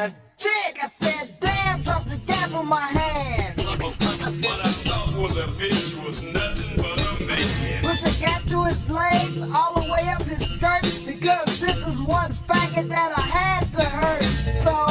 a dick. I said, damn, drop the gap on my hand. What I thought was a bitch was nothing but a man. Put the gap to his legs, all the way up his skirt, because this is one faggot that I had to hurt. So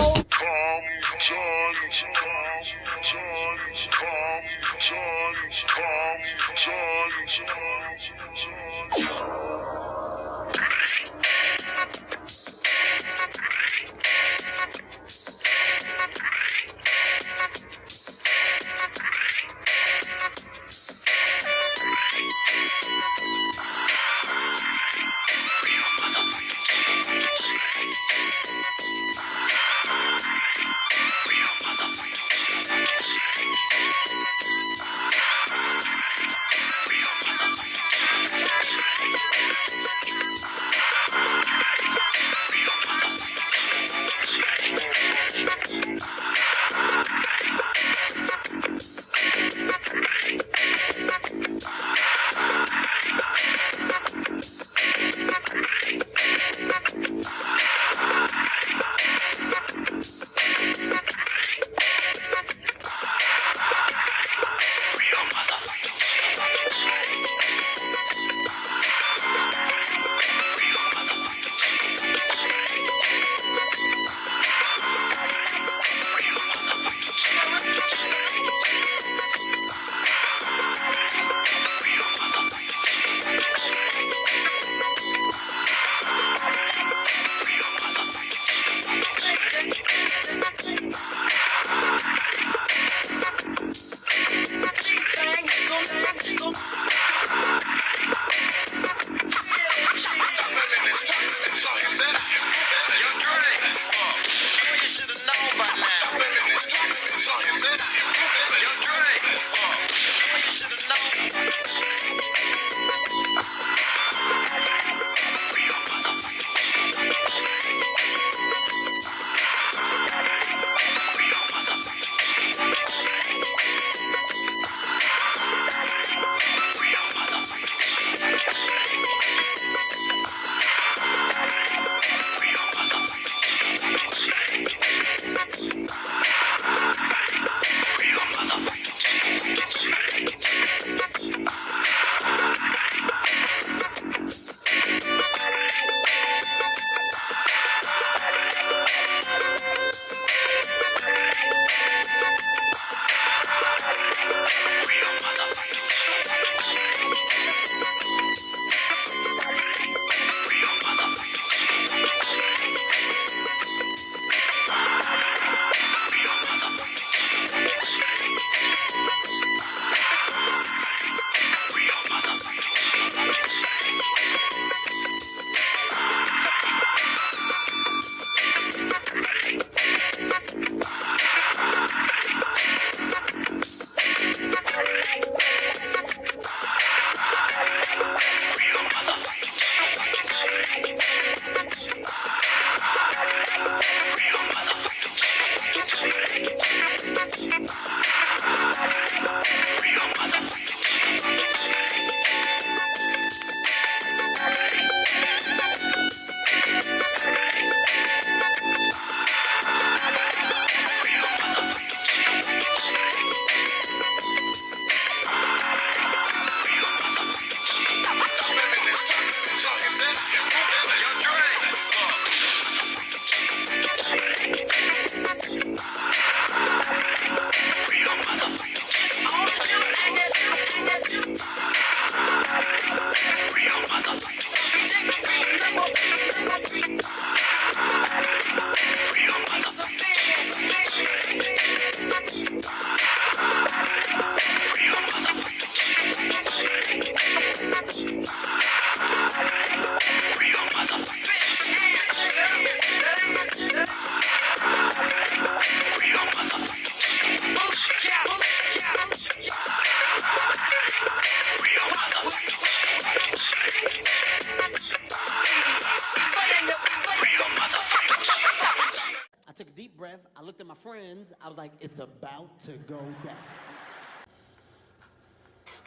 took a deep breath. I looked at my friends. I was like, it's about to go down.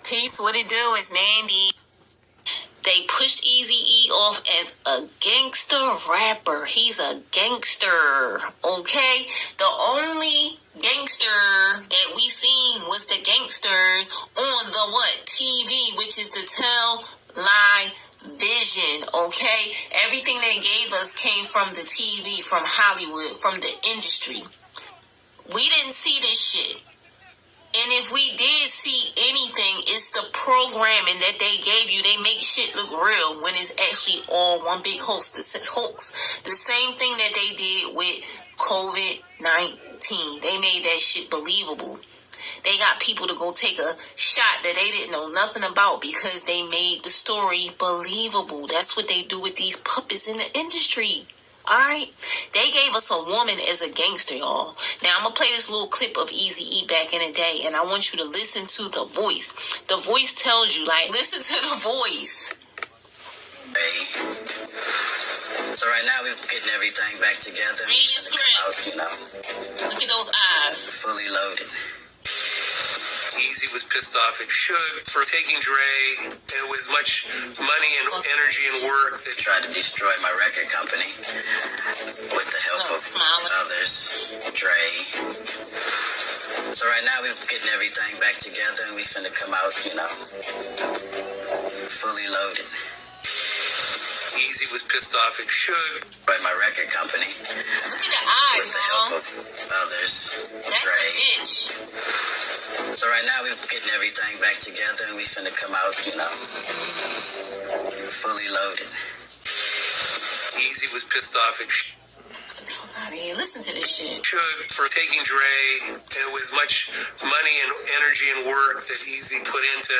Peace, what it do? It's Mandy. They pushed Eazy-E off as a gangster rapper. He's a gangster, okay? The only gangster that we seen was the gangsters on the TV, which is the lie vision, okay? Everything they gave us came from the TV, from Hollywood, from the industry. We didn't see this shit. And if we did see anything, it's the programming that they gave you. They make shit look real when it's actually all one big hoax. The same thing that they did with COVID-19. They made that shit believable. They got people to go take a shot that they didn't know nothing about because they made the story believable. That's what they do with these puppets in the industry. Alright? They gave us a woman as a gangster, y'all. Now, I'm going to play this little clip of Eazy-E back in the day, and I want you to listen to the voice. The voice tells you, like, listen to the voice. Hey. So right now, we're getting everything back together. Read your script. Look at those eyes. Fully loaded. Eazy was pissed off at Suge for taking Dre and with much money and energy and work that Tried to destroy my record company with the help of others, Dre. So right now we're getting everything back together and we finna come out, fully loaded. Eazy was pissed off at Suge by my record company. Look at the eyes, with the help of others, That's Dre. a bitch. So right now we're getting everything back together and we finna come out, fully loaded. Eazy was pissed off at Listen to this shit. Suge for taking Dre and with much money and energy and work that Eazy put into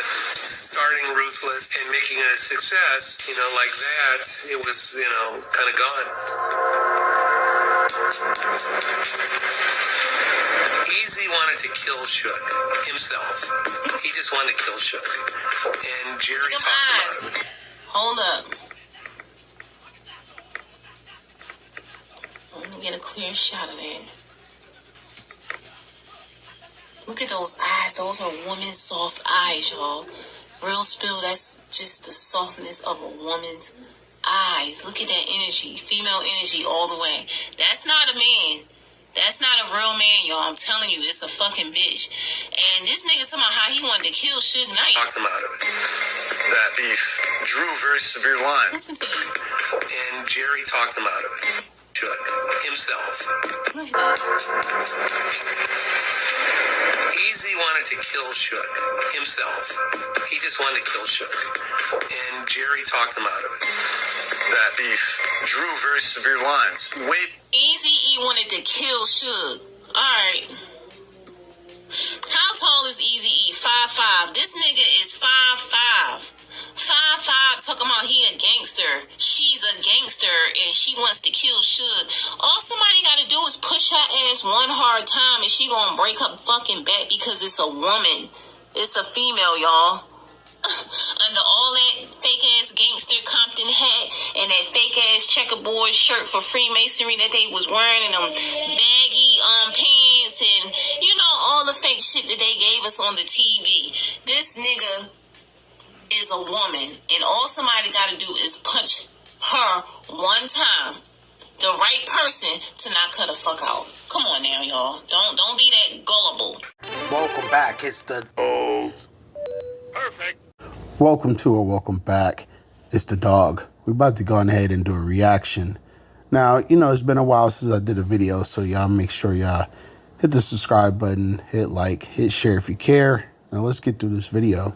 starting Ruthless and making it a success, like that, it was, kind of gone. Eazy wanted to kill Suge himself. He just wanted to kill Suge. And Jerry talked him out of it. Hold up. Let me get a clear shot of that. Look at those eyes. Those are woman's soft eyes, y'all. Real spill, that's just the softness of a woman's eyes. Look at that energy. Female energy all the way. That's not a man. That's not a real man, y'all. I'm telling you, it's a fucking bitch. And this nigga talking about how he wanted to kill Suge Knight. Talked him out of it. That beef drew very severe lines. Listen to him. And Jerry talked him out of it. Himself. Look at that. Eazy wanted to kill Suge himself. He just wanted to kill Suge. And Jerry talked him out of it. That beef drew very severe lines. Wait. Eazy-E wanted to kill Suge. Alright. How tall is Eazy-E? 5'5". This nigga is 5'5". 5'5", talking about he a gangster. She's a gangster and she wants to kill Suge. All somebody gotta do is push her ass one hard time and she gonna break her fucking back because it's a woman. It's a female, y'all. Under all that fake ass gangster Compton hat and that fake ass checkerboard shirt for Freemasonry that they was wearing and them baggy pants and all the fake shit that they gave us on the TV. This nigga is a woman and all somebody gotta do is punch her one time, the right person, to knock her the fuck out. Come on now, y'all. Don't be that gullible. Welcome back. It's the Perfect. welcome back. It's the dog. We're about to go ahead and do a reaction. Now, it's been a while since I did a video, so y'all make sure y'all hit the subscribe button, hit like, hit share if you care. Now let's get through this video.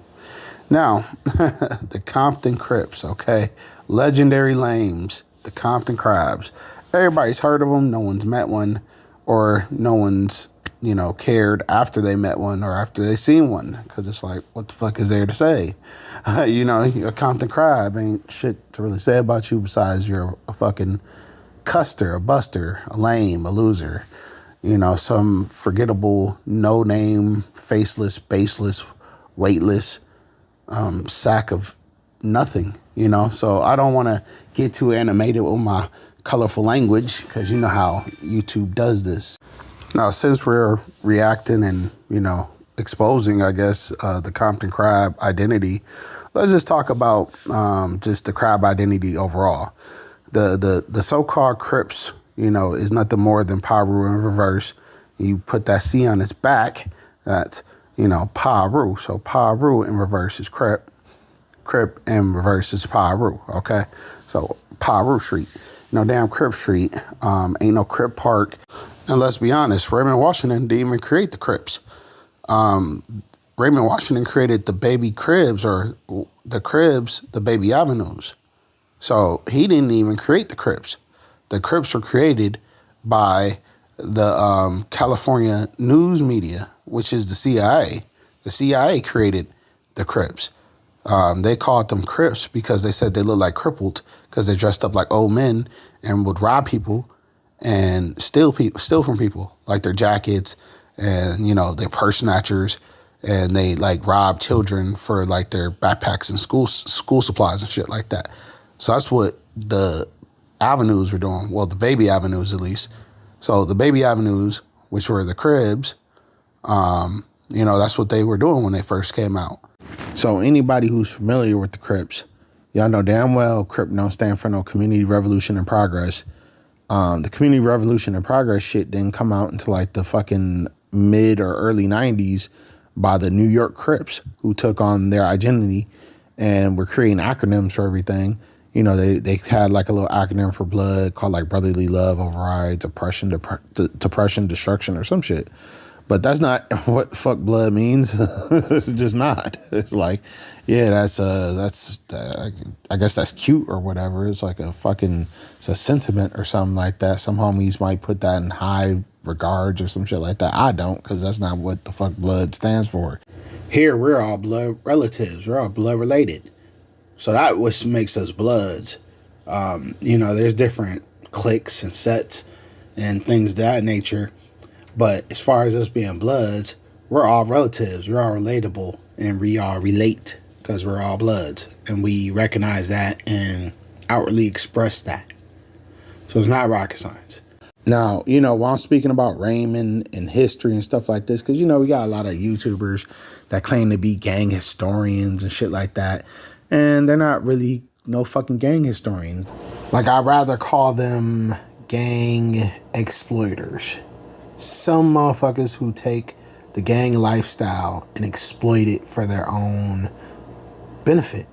Now, the Compton Crips, okay? Legendary lames, the Compton Crabs. Everybody's heard of them. No one's met one, or no one's, cared after they met one or after they seen one. Because it's like, what the fuck is there to say? A Compton Crab ain't shit to really say about you besides you're a fucking custer, a buster, a lame, a loser. Some forgettable, no-name, faceless, baseless, weightless sack of nothing, so I don't want to get too animated with my colorful language because you know how YouTube does this. Now, since we're reacting and exposing, I guess, the Compton Crab identity, let's just talk about just the crab identity overall. The so-called Crips, you know, is nothing more than Paru in reverse. You put that C on its back, that's, you know, Paru. So Paru in reverse is Crip. Crip in reverse is Paru, okay? So Paru Street. No damn Crip Street. Ain't no Crip Park. And let's be honest, Raymond Washington didn't even create the Crips. Raymond Washington created the baby Cribs, or the Cribs, the baby avenues. So he didn't even create the Crips. The Crips were created by the California news media, which is the CIA. The CIA created the Crips. They called them Crips because they said they looked like crippled because they dressed up like old men and would rob people and steal from people, like their jackets and, you know, their purse snatchers, and they like rob children for like their backpacks and school supplies and shit like that. So that's what the avenues were doing. Well, the baby avenues at least. So the baby avenues, which were the Cribs, you know, that's what they were doing when they first came out. So anybody who's familiar with the Crips, y'all know damn well Crip don't stand for no Community Revolution and Progress. The Community Revolution and Progress shit didn't come out until like the fucking mid or early 90s by the New York Crips, who took on their identity and were creating acronyms for everything. You know, they had like a little acronym for blood called like brotherly love overrides oppression, depression, destruction, or some shit. But that's not what fuck blood means. It's just not. It's like, yeah, that's I guess that's cute or whatever. It's like it's a sentiment or something like that. Some homies might put that in high regards or some shit like that. I don't, because that's not what the fuck blood stands for. Here, we're all blood relatives. We're all blood related. So that what makes us bloods. You know, there's different cliques and sets and things of that nature. But as far as us being bloods, we're all relatives. We're all relatable, and we all relate because we're all bloods. And we recognize that and outwardly express that. So it's not rocket science. Now, you know, while I'm speaking about Raymond and history and stuff like this, because, you know, we got a lot of YouTubers that claim to be gang historians and shit like that. And they're not really no fucking gang historians. Like, I'd rather call them gang exploiters. Some motherfuckers who take the gang lifestyle and exploit it for their own benefit.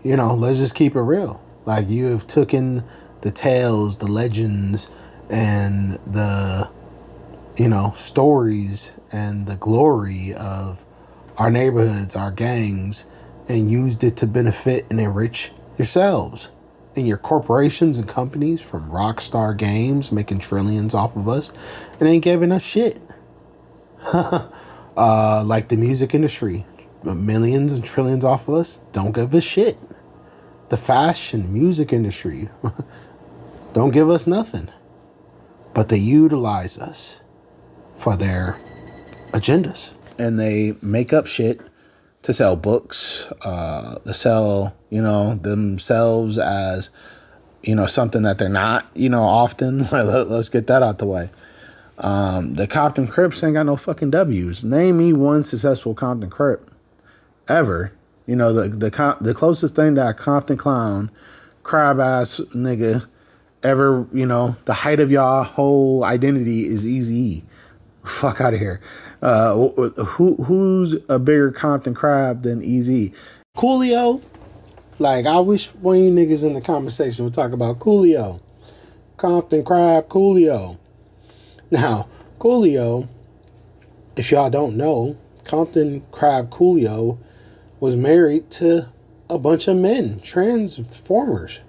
You know, let's just keep it real. Like, you have taken the tales, the legends, and the, you know, stories and the glory of our neighborhoods, our gangs, and used it to benefit and enrich yourselves and your corporations and companies, from Rockstar Games making trillions off of us and ain't giving us shit. Like the music industry, millions and trillions off of us, don't give us shit. The fashion music industry don't give us nothing. But they utilize us for their agendas. And they make up shit to sell books, to sell, you know, themselves as, you know, something that they're not, you know, often. Let's get that out the way. The Compton Crips ain't got no fucking W's. Name me one successful Compton Crip ever. You know, the closest thing that a Compton clown, crab ass nigga ever, you know, the height of y'all whole identity is Eazy-E. Fuck out of here. Who's a bigger Compton crab than Eazy-E? Coolio? Like, I wish one of you niggas in the conversation would talk about Coolio. Compton crab Coolio. Now, Coolio, if y'all don't know, Compton crab Coolio was married to a bunch of men, transformers.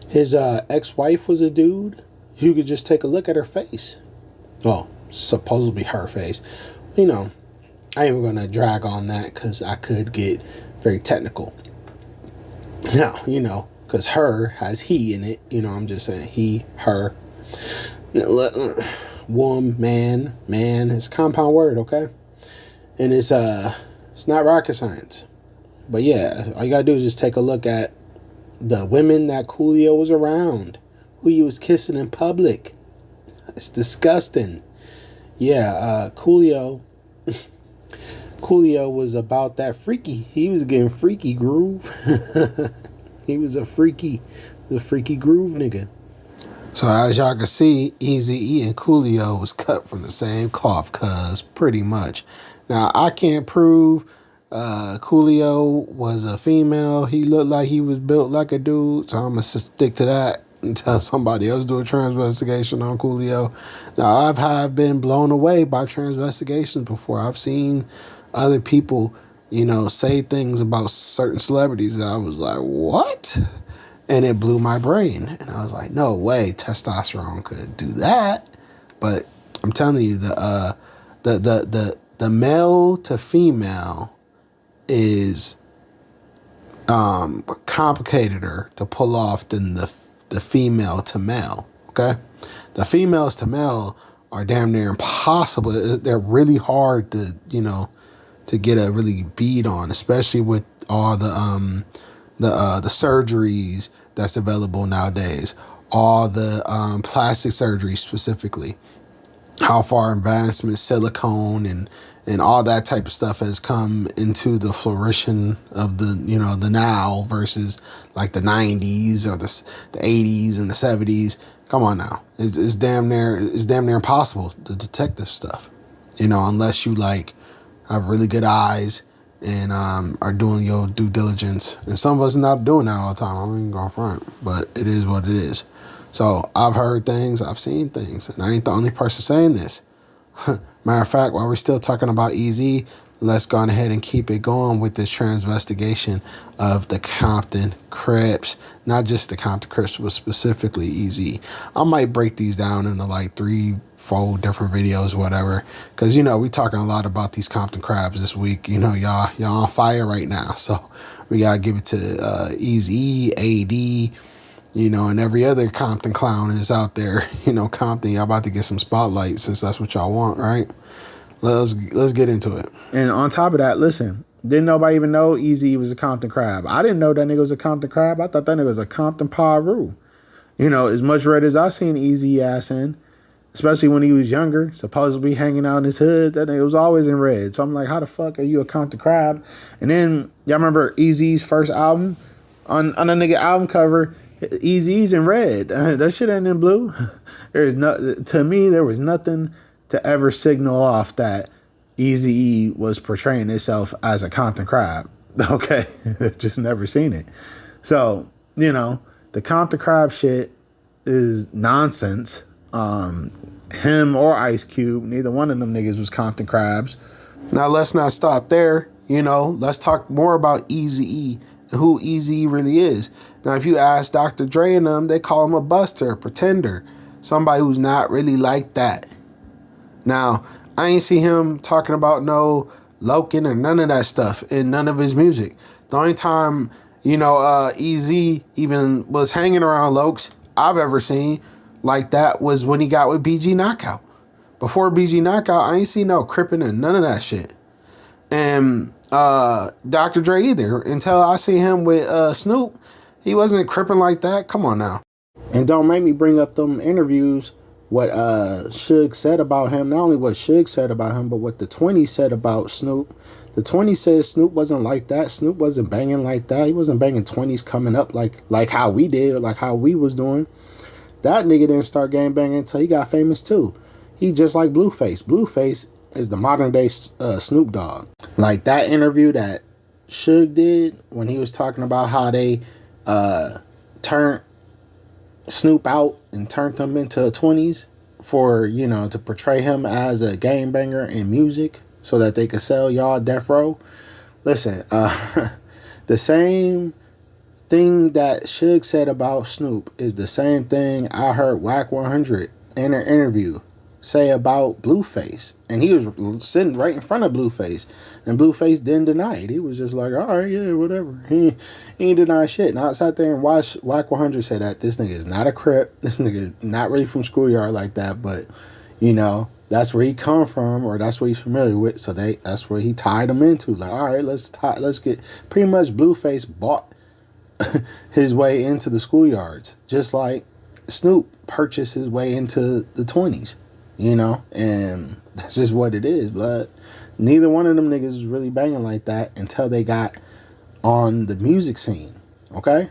His ex-wife was a dude. You could just take a look at her face. Well, supposedly her face. You know, I ain't going to drag on that because I could get very technical. Now, you know, because her has he in it. You know, I'm just saying he, her. Woman, man. It's a compound word, okay? And it's not rocket science. But yeah, all you got to do is just take a look at the women that Coolio was around, who he was kissing in public. It's disgusting. Yeah, Coolio Coolio was about that freaky. He was getting freaky groove. He was a freaky groove nigga. So as y'all can see, Eazy-E and Coolio was cut from the same cloth, cuz pretty much. Now I can't prove Coolio was a female. He looked like he was built like a dude, so I'm gonna stick to that until somebody else do a transvestigation on Coolio. Now I have been blown away by transvestigations before. I've seen other people, you know, say things about certain celebrities that I was like, what? And it blew my brain. And I was like, no way, testosterone could do that. But I'm telling you, the male to female is complicated to pull off than the female to male. Okay, the females to male are damn near impossible. They're really hard to, you know, to get a really bead on, especially with all the surgeries that's available nowadays, all the plastic surgery specifically, how far advancement silicone and all that type of stuff has come into the flourishing of the, you know, the now versus like the 90s or the 80s and the 70s. Come on now, it's damn near impossible to detect this stuff, you know, unless you like have really good eyes and are doing your due diligence. And some of us are not doing that all the time. I'm even going front, but it is what it is. So I've heard things, I've seen things, and I ain't the only person saying this. Matter of fact, while we're still talking about Eazy, let's go on ahead and keep it going with this transvestigation of the Compton Crips. Not just the Compton Crips, but specifically Eazy. I might break these down into like 3-4 different videos, whatever. Because, you know, we talking a lot about these Compton Crabs this week. You know, y'all on fire right now. So we got to give it to Eazy-E, AD, you know, and every other Compton clown is out there. You know, Compton, y'all about to get some spotlight since that's what y'all want, right? Let's get into it. And on top of that, listen, didn't nobody even know Eazy was a Compton crab. I didn't know that nigga was a Compton crab. I thought that nigga was a Compton Paru. You know, as much red as I seen Eazy ass in, especially when he was younger, supposedly hanging out in his hood, that nigga was always in red. So I'm like, how the fuck are you a Compton crab? And then y'all remember Eazy's first album? On the nigga album cover, Eazy's in red. That shit ain't in blue. To me, there was nothing to ever signal off that Eazy-E was portraying itself as a Compton crab. Okay, just never seen it. So, you know, the Compton crab shit is nonsense. Him or Ice Cube, neither one of them niggas was Compton crabs. Now let's not stop there. You know, let's talk more about Eazy-E and who Eazy-E really is. Now, if you ask Dr. Dre and them, they call him a buster, a pretender, somebody who's not really like that. Now, I ain't see him talking about no Loken or none of that stuff in none of his music. The only time, you know, Eazy even was hanging around Lokes I've ever seen like that was when he got with BG Knockout. Before BG Knockout, I ain't seen no crippin' and none of that shit. And Dr. Dre either. Until I see him with Snoop, he wasn't crippin' like that. Come on now. And don't make me bring up them interviews, what Suge said about him. Not only what Suge said about him, but what the 20 said about Snoop. The 20 says Snoop wasn't like that. Snoop wasn't banging like that. He wasn't banging 20s coming up like how we did, like how we was doing. That nigga didn't start gang banging until he got famous too. He just like Blueface. Blueface is the modern day Snoop Dogg. Like that interview that Suge did when he was talking about how they turned Snoop out and turned him into 20s for, you know, to portray him as a gangbanger in music so that they could sell y'all Death Row. Listen, the same thing that Suge said about Snoop is the same thing I heard Whack 100 in an interview say about Blueface. And he was sitting right in front of Blueface. And Blueface didn't deny it. He was just like, all right, yeah, whatever. He ain't deny shit. And I sat there and watched Whack 100 say that this nigga is not a Crip. This nigga is not really from Schoolyard like that. But, you know, that's where he come from, or that's what he's familiar with. So that's where he tied him into. Like, all right, let's get... Pretty much Blueface bought his way into the Schoolyards. Just like Snoop purchased his way into the 20s. you know, and that's just what it is, blood. Neither one of them niggas was really banging like that until they got on the music scene, okay?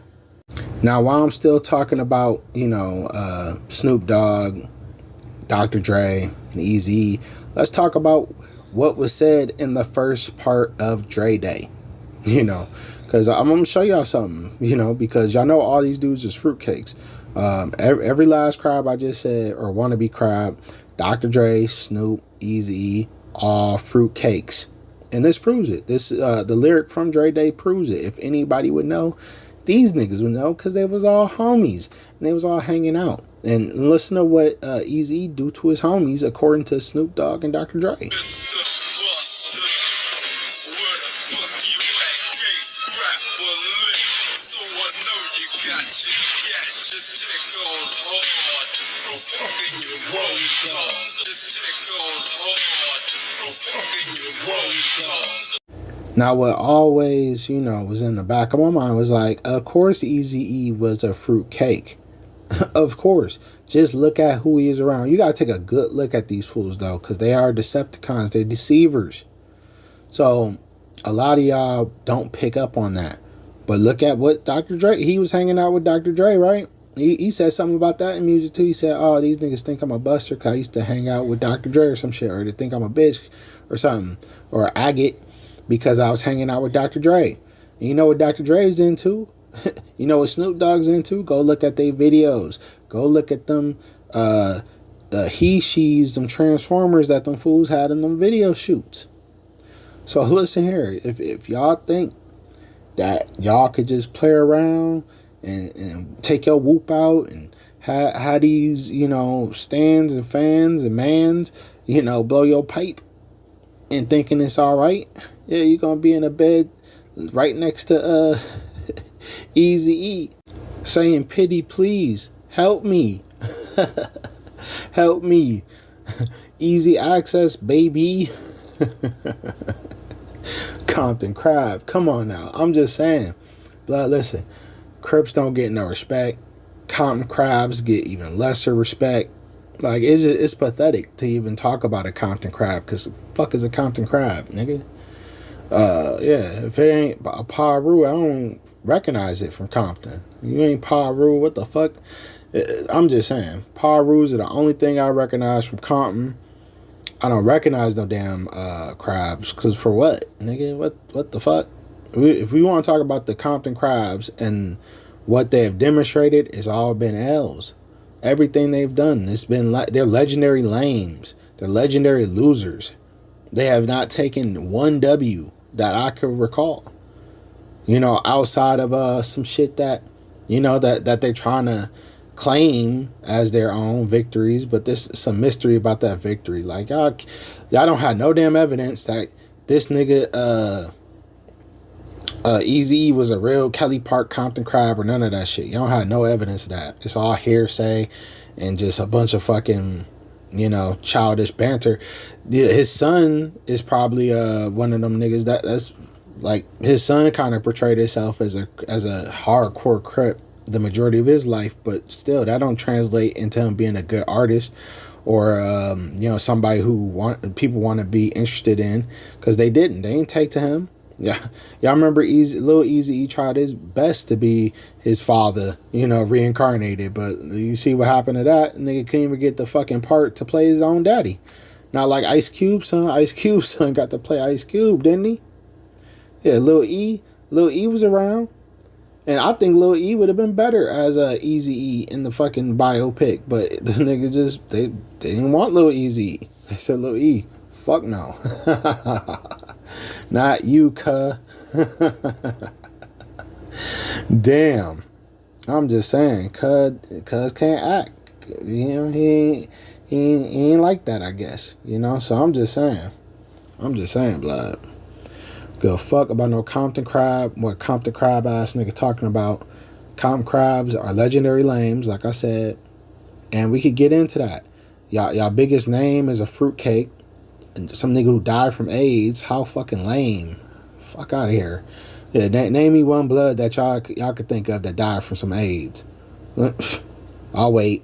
Now, while I'm still talking about, you know, Snoop Dogg, Dr. Dre, and Eazy-E, let's talk about what was said in the first part of Dre Day, you know, because I'm going to show y'all something, you know, because y'all know all these dudes is fruitcakes. Every last crab I just said, or wannabe crab, Dr. Dre, Snoop, Eazy-E, all fruitcakes. And this proves it. This the lyric from Dre Day proves it. If anybody would know, these niggas would know, because they was all homies and they was all hanging out. And listen to what Eazy do to his homies according to Snoop Dogg and Dr. Dre. Now, what always, you know, was in the back of my mind was like, of course Eazy-E was a fruit cake. Of course. Just look at who he is around. You got to take a good look at these fools, though, because they are Decepticons. They're deceivers. So, a lot of y'all don't pick up on that. But look at what Dr. Dre, he was hanging out with Dr. Dre, right? He said something about that in music, too. He said, oh, these niggas think I'm a buster because I used to hang out with Dr. Dre or some shit. Or they think I'm a bitch or something. Or agate because I was hanging out with Dr. Dre. And you know what Dr. Dre is into? You know what Snoop Dogg's into? Go look at their videos. Go look at them he-she's, them Transformers that them fools had in them video shoots. So listen here. If y'all think that y'all could just play around and take your whoop out and have these, you know, stands and fans and mans, you know, blow your pipe and thinking it's all right, yeah, you're going to be in a bed right next to Eazy-E saying, pity, please, help me. Help me. Easy access, baby. Compton Crab. Come on now. I'm just saying. Blood, listen. Crips don't get no respect. Compton Crabs get even lesser respect. Like, it's pathetic to even talk about a Compton Crab, because the fuck is a Compton Crab, nigga? Yeah, if it ain't a Paru, I don't recognize it from Compton. You ain't Paru, what the fuck? I'm just saying, Parus are the only thing I recognize from Compton. I don't recognize no damn crabs, because for what, nigga? What the fuck? If we want to talk about the Compton Crabs and what they have demonstrated, it's all been L's. Everything they've done, it's been they're legendary lames. They're legendary losers. They have not taken one W that I could recall. You know, outside of some shit that, you know, that they're trying to claim as their own victories, but there's some mystery about that victory. Like, y'all don't have no damn evidence that this nigga Eazy-E was a real Kelly Park Compton Crab or none of that shit. You don't have no evidence of that. It's all hearsay and just a bunch of fucking, you know, childish banter. His son is probably one of them niggas that's like, his son kind of portrayed himself as a hardcore Crip the majority of his life, but still that don't translate into him being a good artist or you know, somebody who people want to be interested in, because they ain't take to him. Yeah, y'all remember Lil Eazy-E tried his best to be his father, you know, reincarnated, but you see what happened to that. Nigga couldn't even get the fucking part to play his own daddy. Not like Ice Cube's son. Ice Cube's son got to play Ice Cube, didn't he? Yeah, Lil E was around, and I think Lil E would have been better as Eazy-E in the fucking biopic, but the nigga just they didn't want Lil Eazy. They said, Lil E, fuck no. Not you, cuh. Damn. I'm just saying, cuz can't act. You know, he ain't like that, I guess. You know, so I'm just saying, blood. Give a fuck about no Compton Crab. What Compton Crab ass nigga talking about. Compton Crabs are legendary lames, like I said. And we could get into that. Y'all biggest name is a fruitcake. Some nigga who died from AIDS. How fucking lame. Fuck out of here. Yeah, name me one blood that y'all could think of that died from some AIDS. I'll wait.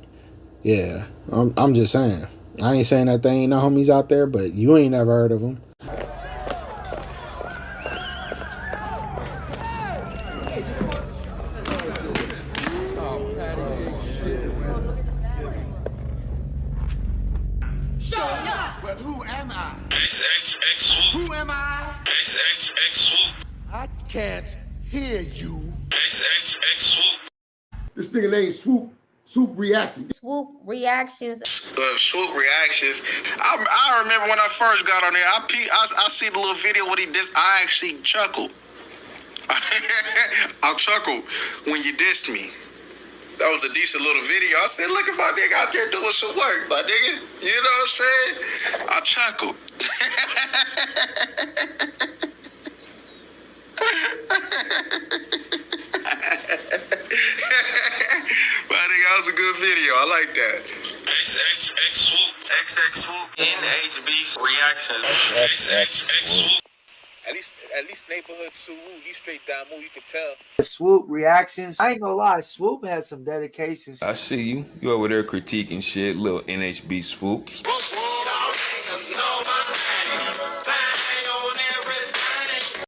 Yeah, I'm just saying. I ain't saying that there ain't no homies out there, but you ain't never heard of them. Well, who am I? Who am I? I can't hear you. This nigga named Swoop Reactions. Swoop Reactions. Swoop Reactions. I remember when I first got on there, I see the little video what he did. I actually chuckled. I chuckled when you dissed me. That was a decent little video. I said, look at my nigga out there doing some work, my nigga. You know what I'm saying? I chuckled. My nigga, that was a good video. I like that. XX Swoop, NHB Reaction. XX Swoop. At least neighborhood Suwu, he straight down move, you can tell. Swoop Reactions. I ain't gonna lie, Swoop has some dedication. I see you. You over there critiquing shit, little NHB Swoop.